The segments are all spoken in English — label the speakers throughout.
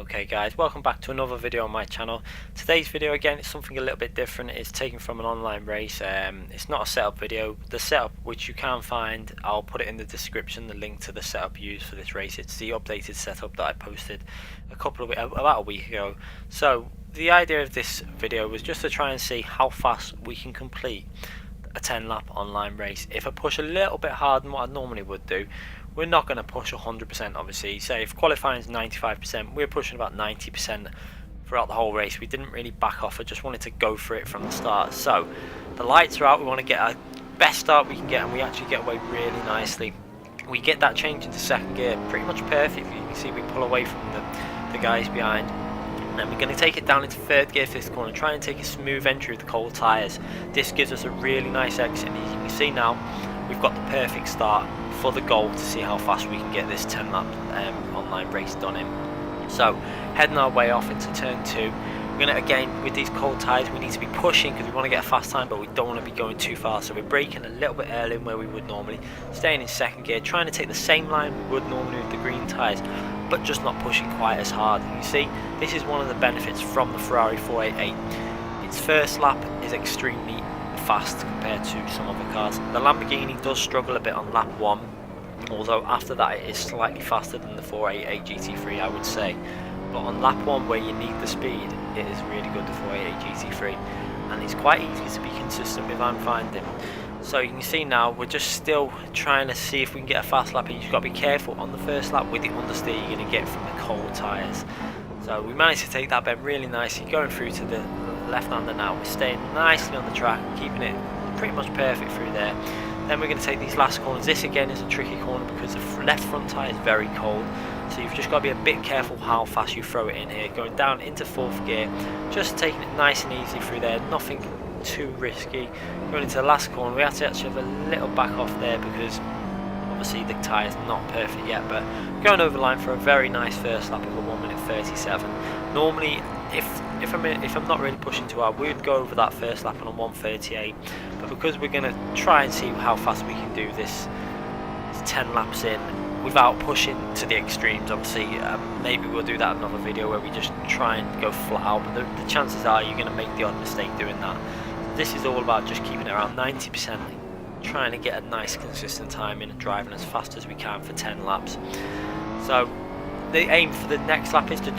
Speaker 1: Okay guys, welcome back to another video on my channel. Today's video again is something a little bit different. It's taken from an online race. It's not a setup video. The setup, which you can find, I'll put it in the description, the link to the setup used for this race. It's the updated setup that I posted about a week ago. So the idea of this video was just to try and see how fast we can complete a 10 lap online race. If I push a little bit harder than what I normally would do, we're not going to push 100% obviously. Say if qualifying is 95%, we're pushing about 90% throughout the whole race. We didn't really back off, I just wanted to go for it from the start. So the lights are out, we want to get our best start we can get, and we actually get away really nicely. We get that change into second gear pretty much perfectly. You can see we pull away from the guys behind. And then we're going to take it down into third gear for this corner, try and take a smooth entry with the cold tyres. This gives us a really nice exit, and as you can see now, we've got the perfect start for the goal to see how fast we can get this 10 lap online race done in. So heading our way off into turn 2, we're going to, again with these cold tyres, we need to be pushing because we want to get a fast time, but we don't want to be going too fast, so we're braking a little bit earlier than where we would normally, staying in second gear, trying to take the same line we would normally with the green tyres, but just not pushing quite as hard. You see, this is one of the benefits from the Ferrari 488. Its first lap is extremely fast compared to some other cars. The Lamborghini does struggle a bit on lap 1, although after that it is slightly faster than the 488 GT3, I would say. But on lap 1, where you need the speed, it is really good, the 488 GT3, and it's quite easy to be consistent with, I'm finding. So you can see now we're just still trying to see if we can get a fast lap, and you've got to be careful on the first lap with the understeer you're going to get from the cold tyres. So we managed to take that bend really nicely, going through to the left-hander now. We're staying nicely on the track, keeping it pretty much perfect through there. Then we're going to take these last corners. This again is a tricky corner because the left front tyre is very cold, so you've just got to be a bit careful how fast you throw it in here. Going down into fourth gear, just taking it nice and easy through there, nothing too risky. Going into the last corner, we have to actually have a little back off there because obviously the tyre is not perfect yet, but going over the line for a very nice first lap of a 1:37. Normally if I'm not really pushing too hard, we would go over that first lap on a 1:38, but because we're going to try and see how fast we can do this 10 laps in without pushing to the extremes, obviously maybe we'll do that in another video where we just try and go flat out, but the chances are you're going to make the odd mistake doing that. This is all about just keeping it around 90%, trying to get a nice consistent time in and driving as fast as we can for 10 laps. So the aim for the next lap is to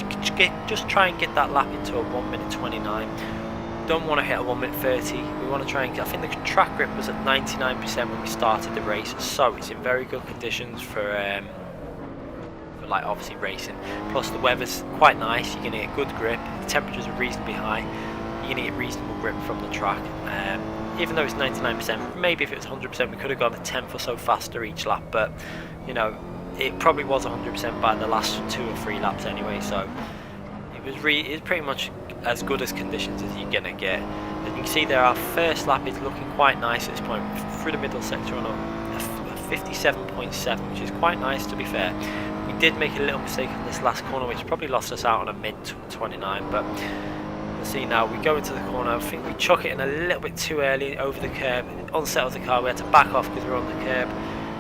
Speaker 1: just try and get that lap into a 1:29. Don't want to hit a 1:30. We want to try and get, I think the track grip was at 99% when we started the race, so it's in very good conditions for like obviously racing. Plus the weather's quite nice, you're going to get good grip, the temperatures are reasonably high, you're going to get reasonable grip from the track. Even though it's 99%, maybe if it was 100% we could have gone a tenth or so faster each lap, but you know, it probably was 100% by the last 2 or 3 laps anyway, so it was pretty much as good as conditions as you're gonna get. As you can see there, our first lap is looking quite nice at this point, through the middle sector on a 57.7, which is quite nice to be fair. We did make a little mistake on this last corner, which probably lost us out on a mid-29, but you'll see now we go into the corner. I think we chuck it in a little bit too early over the curb, it unsettled the car, we had to back off because we're on the curb.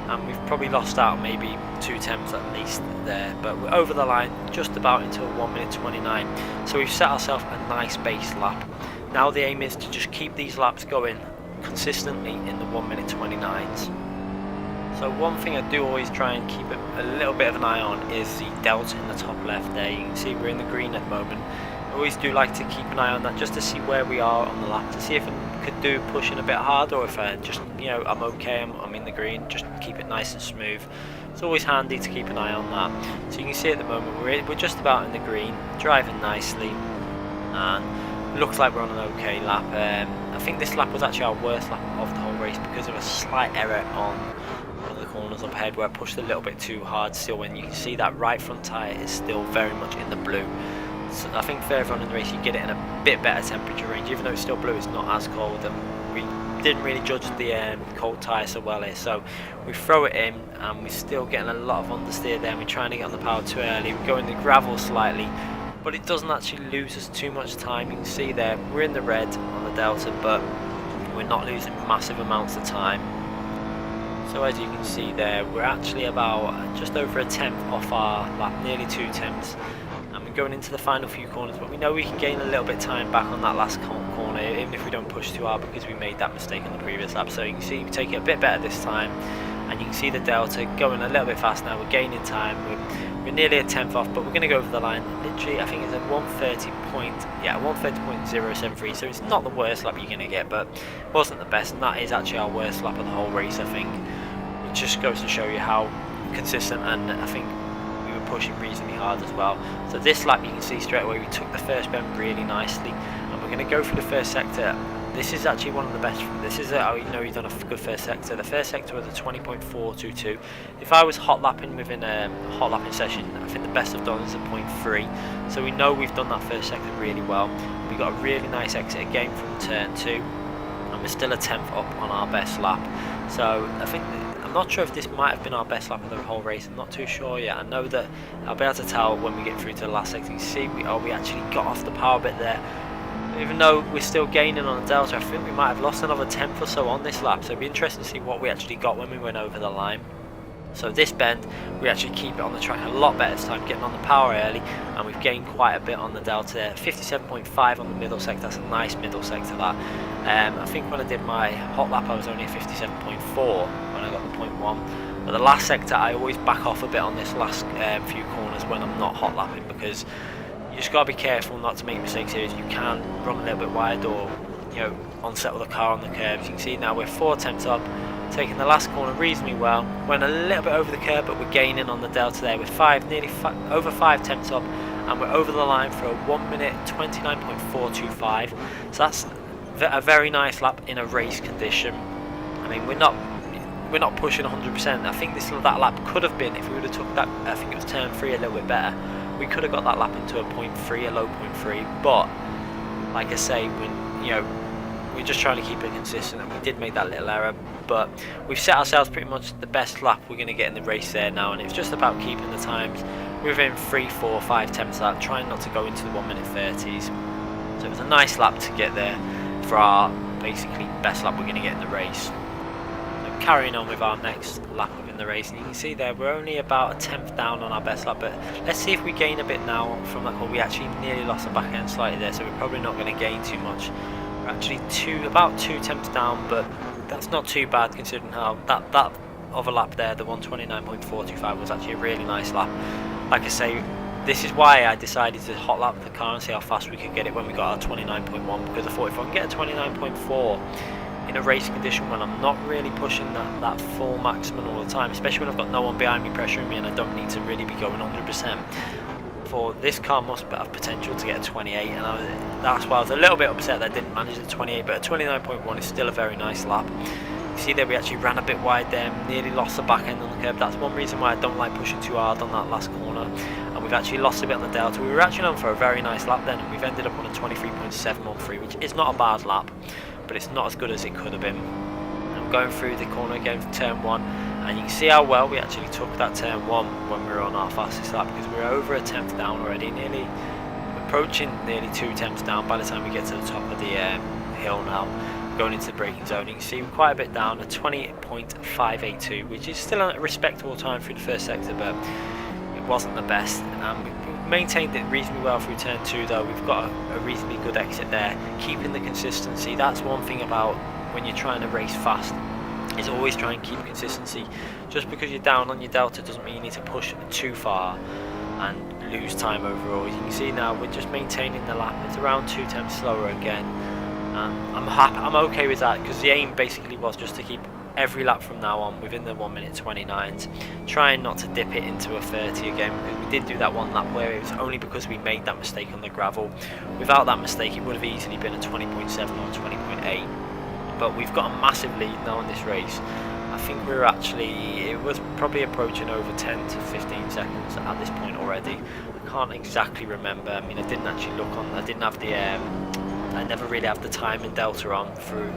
Speaker 1: And we've probably lost out maybe 2 tenths at least there, but we're over the line just about into a 1:29. So we've set ourselves a nice base lap. Now the aim is to just keep these laps going consistently in the 1:29s. So one thing I do always try and keep a little bit of an eye on is the delta in the top left there. You can see we're in the green at the moment. I always do like to keep an eye on that just to see where we are on the lap, to see if I could do pushing a bit harder, or if I just, you know, I'm okay, I'm in the green, just keep it nice and smooth. It's always handy to keep an eye on that. So you can see at the moment we're just about in the green, driving nicely, and it looks like we're on an okay lap. I think this lap was actually our worst lap of the whole race because of a slight error on one of the corners up ahead where I pushed a little bit too hard still, when you can see that right front tyre is still very much in the blue. So I think further on in the race you get it in a bit better temperature range, even though it's still blue, it's not as cold, and we didn't really judge the cold tyre so well here, so we throw it in and we're still getting a lot of understeer there, and we're trying to get on the power too early, we go in the gravel slightly, but it doesn't actually lose us too much time. You can see there, we're in the red on the delta, but we're not losing massive amounts of time. So as you can see there, we're actually about just over a tenth off our lap, nearly 2 tenths. we're going into the final few corners, but we know we can gain a little bit of time back on that last corner, even if we don't push too hard, because we made that mistake on the previous lap. So you can see we take it a bit better this time, and you can see the delta going a little bit fast now. We're gaining time. We're nearly a tenth off, but we're going to go over the line. Literally, I think it's a 130.073. So it's not the worst lap you're going to get, but it wasn't the best, and that is actually our worst lap of the whole race. I think it just goes to show you how consistent, and I think we were pushing reasonably hard as well. So this lap, you can see straight away we took the first bend really nicely, and we're going to go through the first sector. This is actually one of the best. This is how you know you've done a good first sector. The first sector was a 20.422. If I was hot lapping within a hot lapping session, I think the best I've done is a 0.3. So we know we've done that first sector really well. We got a really nice exit again from turn 2, and we're still a tenth up on our best lap. So I think I'm not sure if this might have been our best lap of the whole race. I'm not too sure yet. I know that I'll be able to tell when we get through to the last sector. You see, we actually got off the power bit there. Even though we're still gaining on the delta, I think we might have lost another tenth or so on this lap. So it'd be interesting to see what we actually got when we went over the line. So this bend, we actually keep it on the track a lot better this time, getting on the power early, and we've gained quite a bit on the delta there. 57.5 on the middle sector. That's a nice middle sector, that. I think when I did my hot lap, I was only at 57.4 when I got the 0.1. But the last sector, I always back off a bit on this last few corners when I'm not hot lapping, because you just got to be careful not to make mistakes here. You can run a little bit wide, or unsettle the car on the curbs. You can see now we're 4 tenths up, taking the last corner reasonably well. Went a little bit over the curb, but we're gaining on the delta there. We're over 5 tenths up, and we're over the line for a 1 minute 29.425. So that's a very nice lap in a race condition. I mean, we're not pushing 100%. I think that lap could have been, if we would have took that, I think it was turn 3, a little bit better. We could have got that lap into a 0.3, a low 0.3, but like I say, we're just trying to keep it consistent, and we did make that little error, but we've set ourselves pretty much the best lap we're going to get in the race there now, and it's just about keeping the times within 3, 4, 5 tenths of that, trying not to go into the 1 minute 30s. So it was a nice lap to get there for our basically best lap we're going to get in the race. Carrying on with our next lap within the race, and you can see there we're only about a tenth down on our best lap, but let's see if we gain a bit now from that corner. We actually nearly lost the back end slightly there, so we're probably not going to gain too much. We're actually about 2 tenths down, but that's not too bad considering how that other lap there, the 129.425, was actually a really nice lap. Like I say, this is why I decided to hot lap the car and see how fast we could get it when we got our 29.1, because I thought if I can get a 29.4 in a race condition when I'm not really pushing that full maximum all the time, especially when I've got no one behind me pressuring me and I don't need to really be going 100%. For this car must have potential to get a 28, and that's why I was a little bit upset that I didn't manage the 28, but a 29.1 is still a very nice lap. You see there we actually ran a bit wide there, nearly lost the back end on the curb. That's one reason why I don't like pushing too hard on that last corner, and we've actually lost a bit on the delta. We were actually on for a very nice lap then, and we've ended up on a 23.713, which is not a bad lap, but it's not as good as it could have been. I'm going through the corner again for turn 1, and you can see how well we actually took that turn 1 when we were on our fastest lap, because we're over a tenth down already, approaching nearly 2 tenths down by the time we get to the top of the hill now, going into the braking zone. You can see we're quite a bit down, a 20.582, which is still a respectable time through the first sector, but it wasn't the best. We maintained it reasonably well through turn 2 though. We've got a reasonably good exit there, keeping the consistency. That's one thing about when you're trying to race fast, is always try and keep consistency. Just because you're down on your delta doesn't mean you need to push too far and lose time overall. You can see now we're just maintaining the lap. It's around 2 tenths slower again. I'm happy, I'm okay with that, because the aim basically was just to keep every lap from now on within the 1 minute 29s, trying not to dip it into a 30 again, because we did do that one lap where it was only because we made that mistake on the gravel. Without that mistake it would have easily been a 20.7 or 20.8, but we've got a massive lead now in this race. I think we're it was probably approaching over 10 to 15 seconds at this point already. I can't exactly remember. I mean, I didn't actually look on, I didn't have the I never really have the time and delta on through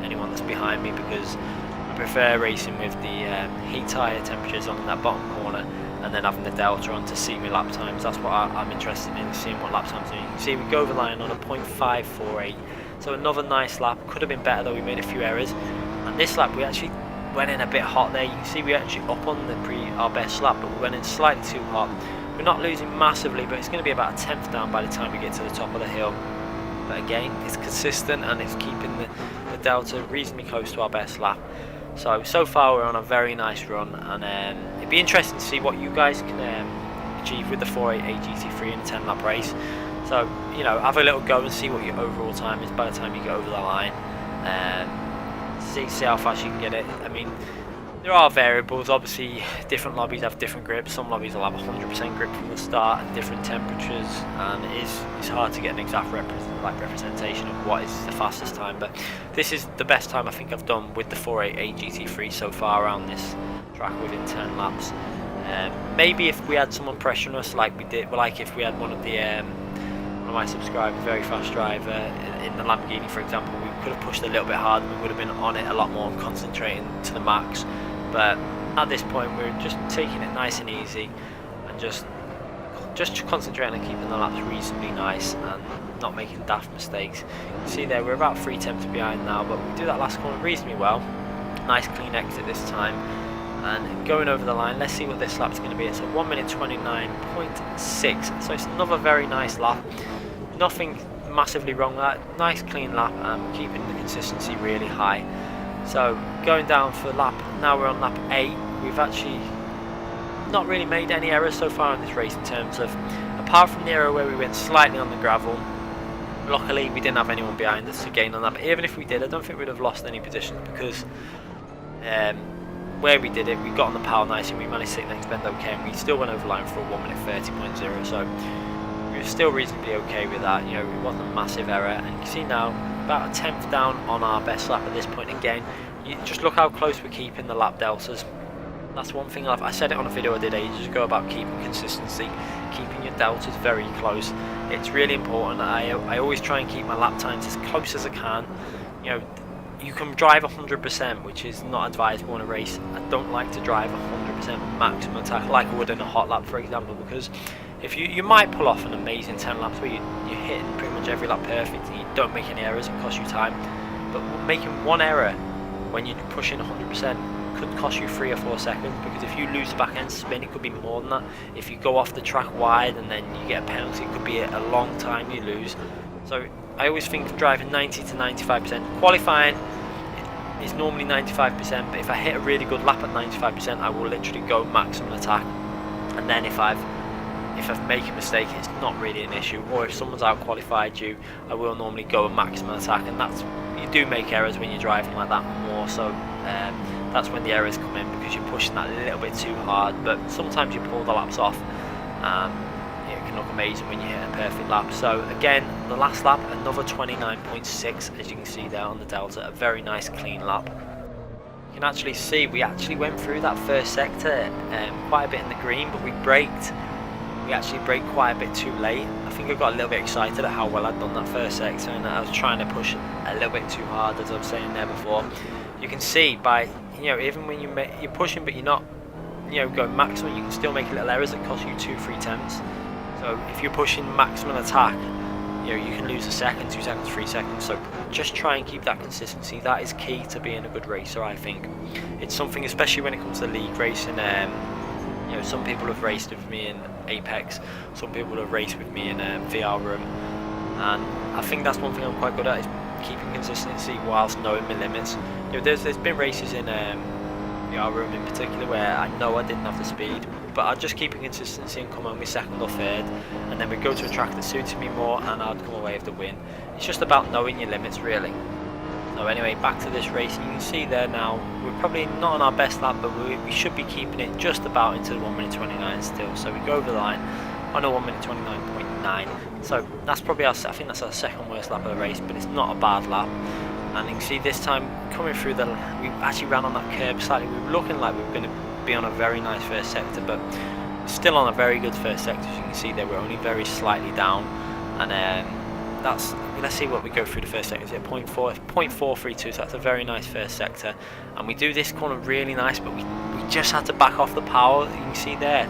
Speaker 1: anyone that's behind me, because I prefer racing with the heat tyre temperatures on that bottom corner and then having the delta on to see my lap times. That's what I'm interested in, seeing what lap times are. You can see we go over the line on a 0.548, so another nice lap. Could have been better though, we made a few errors, and this lap we actually went in a bit hot there. You can see we actually up on our best lap, but we went in slightly too hot. we're not losing massively, but it's going to be about a tenth down by the time we get to the top of the hill. But again, it's consistent and it's keeping the delta reasonably close to our best lap. So far we're on a very nice run, and it'd be interesting to see what you guys can achieve with the 488 GT3 in a 10 lap race. So, you know, have a little go and see what your overall time is by the time you get over the line. See how fast you can get it. I mean, there are variables. Obviously, different lobbies have different grips. Some lobbies will have 100% grip from the start at different temperatures, and it's hard to get an exact representation of what is the fastest time. But this is the best time I think I've done with the 488 GT3 so far around this track within 10 laps. Maybe if we had someone pressuring us like we did, like if we had one of my subscribers, very fast driver in the Lamborghini for example, we could have pushed a little bit harder, we would have been on it a lot more and concentrating to the max. But at this point we're just taking it nice and easy and just concentrating on keeping the laps reasonably nice and not making daft mistakes. You can see there we're about 3 tenths behind now, but we do that last corner reasonably well. Nice clean exit this time. And going over the line, let's see what this lap's going to be. It's a 1 minute 29.6, so it's another very nice lap. Nothing massively wrong with that. Nice clean lap, and keeping the consistency really high. So going down for lap, now we're on lap 8. We've actually not really made any errors so far in this race in terms of, apart from the error where we went slightly on the gravel. Luckily we didn't have anyone behind us to gain on that, but even if we did, I don't think we'd have lost any positions, because where we did it, we got on the power nice and we managed to take the next bend okay, and we still went over the line for a 1 minute 30.0, so we were still reasonably okay with that. You know, it wasn't a massive error, and you can see now about a tenth down on our best lap at this point. Again, you just look how close we're keeping the lap deltas. That's one thing I said it on a video I did ages ago about keeping consistency, keeping your deltas very close. It's really important. I always try and keep my lap times as close as I can. You know, you can drive 100%, which is not advisable in a race. I don't like to drive 100% maximum attack like I would in a hot lap, for example, because if you might pull off an amazing 10 laps where you're hitting pretty much every lap perfect and you don't make any errors, it costs you time. But making one error when you're pushing 100% could cost you 3 or 4 seconds, because if you lose the back end spin, it could be more than that. If you go off the track wide and then you get a penalty, it could be a long time you lose. So I always think driving 90 to 95%. Qualifying is normally 95%, but if I hit a really good lap at 95%, I will literally go maximum attack. And then if I make a mistake, it's not really an issue. Or if someone's out qualified you, I will normally go a maximum attack. And that's, you do make errors when you're driving like that more. So that's when the errors come in, because you're pushing that a little bit too hard. But sometimes you pull the laps off. It can look amazing when you hit a perfect lap. So again, the last lap, another 29.6, as you can see there on the delta, a very nice clean lap. You can actually see we actually went through that first sector quite a bit in the green, but we actually braked quite a bit too late. I think I got a little bit excited at how well I'd done that first sector, and I was trying to push a little bit too hard, as I was saying there before. You can see by, you know, even when you're pushing but you're not, you know, going maximum, you can still make little errors that cost you 2-3 tenths. So if you're pushing maximum attack, you know, you can lose a second, 2 seconds, 3 seconds. So just try and keep that consistency. That is key to being a good racer, I think. It's something, especially when it comes to league racing. You know, some people have raced with me in Apex, some people have raced with me in VR Room, and I think that's one thing I'm quite good at, is keeping consistency whilst knowing my limits. You know, there's been races in VR Room in particular where I know I didn't have the speed, but I'd just keep consistency and come home with second or third, and then we'd go to a track that suited me more and I'd come away with the win. It's just about knowing your limits, really. So anyway, back to this race, and you can see there now, we're probably not on our best lap, but we should be keeping it just about into the 1 minute 29 still. So we go over the line on a 1 minute 29.9. So that's probably I think that's our second worst lap of the race, but it's not a bad lap. And you can see this time coming through we actually ran on that curb slightly. We were looking like we were going to be on a very nice first sector, but still on a very good first sector. As you can see there, we're only very slightly down, and let's see what we go through the first sector. It's at 0.432, so that's a very nice first sector. And we do this corner really nice, but we just had to back off the power. You can see there,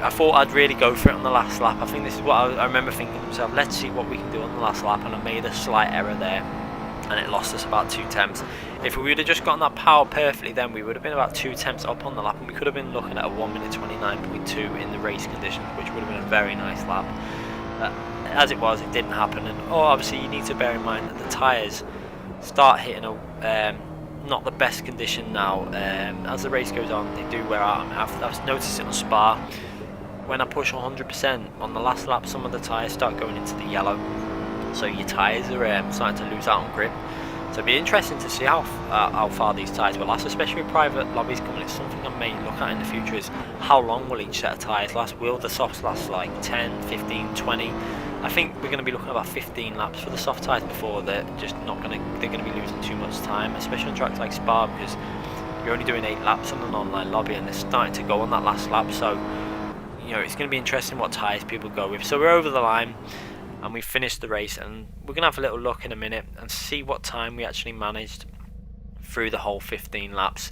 Speaker 1: I thought I'd really go for it on the last lap. I think this is what I remember thinking to myself, let's see what we can do on the last lap, and I made a slight error there, and it lost us about 2 tenths. If we would have just gotten that power perfectly, then we would have been about 2 tenths up on the lap, and we could have been looking at a 1 minute 29.2 in the race conditions, which would have been a very nice lap. As it was, it didn't happen, and obviously you need to bear in mind that the tyres start hitting a not the best condition now. As the race goes on, they do wear out. I've noticed it on Spa. When I push 100% on the last lap, some of the tyres start going into the yellow, so your tyres are starting to lose out on grip. So it'll be interesting to see how far these tyres will last, especially with private lobbies coming. It's something I may look at in the future, is how long will each set of tyres last. Will the softs last like 10, 15, 20? I think we're going to be looking at about 15 laps for the soft tyres before they're going to be losing too much time, especially on tracks like Spa, because you're only doing 8 laps on an online lobby and they're starting to go on that last lap. So you know, it's going to be interesting what tyres people go with. So we're over the line and we finished the race, and we're going to have a little look in a minute and see what time we actually managed through the whole 15 laps.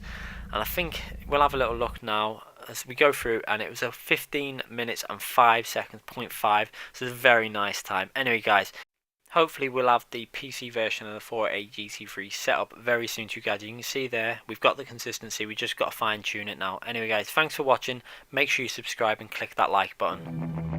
Speaker 1: And I think we'll have a little look now as we go through, and it was a 15 minutes and 5 seconds, 0.5, so it's a very nice time. Anyway guys, hopefully we'll have the PC version of the 4A GT3 set up very soon to you guys. You can see there, we've got the consistency, we just got to fine tune it now. Anyway guys, thanks for watching, make sure you subscribe and click that like button.